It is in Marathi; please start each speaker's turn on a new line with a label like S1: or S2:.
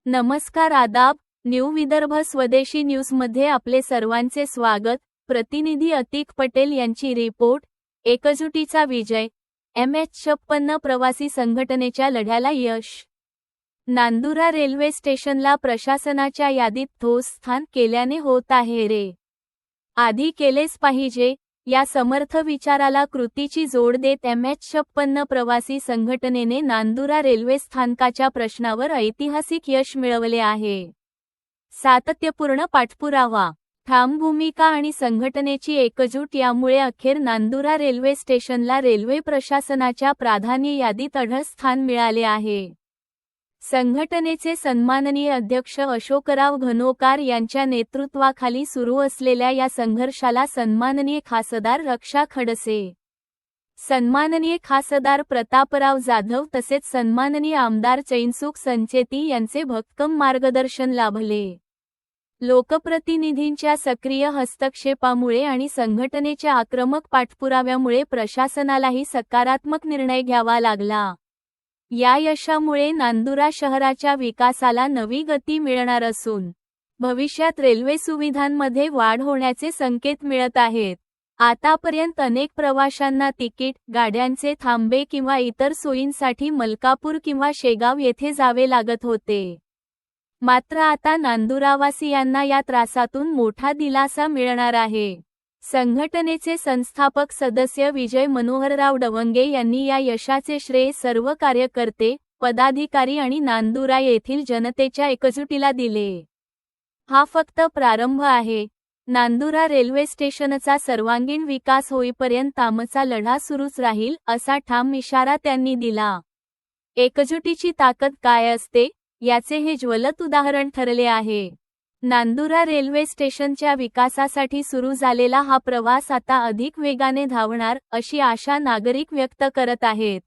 S1: नमस्कार आदाब, न्यू विदर्भ स्वदेशी न्यूजमध्ये आपले सर्वांचे स्वागत। प्रतिनिधी अतिक पटेल यांची रिपोर्ट। एकजुटीचा विजय, MH56 प्रवासी संघटनेच्या लढ्याला यश। नांदुरा रेल्वे स्टेशनला प्रशासनाच्या यादीत ठोस स्थान केल्याने होत आहे रे। आधी केलेच पाहिजे, या समर्थ विचाराला कृतीची जोड देत MH56 प्रवासी संघटनेने नांदुरा रेल्वे स्थानकाच्या प्रश्नावर ऐतिहासिक यश मिळवले आहे। सातत्यपूर्ण पाठपुरावा, ठाम भूमिका आणि संघटनेची एकजूट यामुळे अखेर नांदुरा रेल्वे स्टेशनला रेल्वे प्रशासनाच्या प्राधान्य यादीत अढळ स्थान मिळाले आहे। संघटनेचे सन्माननीय अध्यक्ष अशोकराव घनोकार यांच्या नेतृत्वाखाली सुरू असलेल्या या संघर्षाला सन्माननीय खासदार रक्षा खडसे, सन्माननीय खासदार प्रतापराव जाधव तसेच सन्माननीय आमदार चैनसुख संचेती यांचे भक्कम मार्गदर्शन लाभले। लोकप्रतिनिधींच्या सक्रिय हस्तक्षेपामुळे आणि संघटनेच्या आक्रमक पाठपुराव्यामुळे प्रशासनालाही सकारात्मक निर्णय घ्यावा लागला। या यशामुळे नांदुरा शहराच्या विकासाला नवी गती मिळणार असून भविष्यात रेल्वे सुविधांमध्ये वाढ होण्याचे संकेत मिळत आहेत। आतापर्यंत अनेक प्रवाशांना तिकीट, गाड्यांचे थांबे किंवा इतर सोयींसाठी मलकापूर किंवा शेगाव येथे जावे लागत होते। मात्र आता नांदुरावासियांना या त्रासातून मोठा दिलासा मिळणार आहे। संघटनेचे संस्थापक सदस्य विजय मनोहरराव डवंगे यांनी या यशाचे श्रेय सर्व कार्यकर्ते, पदाधिकारी आणि नांदुरा येथील जनतेच्या एकजुटीला दिले। हा फक्त प्रारंभ आहे। नांदुरा रेल्वे स्टेशनचा सर्वांगीण विकास होईपर्यंत आमचा लढा सुरूच राहील, असा ठाम इशारा त्यांनी दिला। एकजुटीची ताकद काय असते, याचे हे ज्वलंत उदाहरण ठरले आहे। नांदुरा रेल्वे स्टेशनच्या विकासासाठी सुरू झालेला हा प्रवास आता अधिक वेगाने धावणार, अशी आशा नागरिक व्यक्त करत आहेत।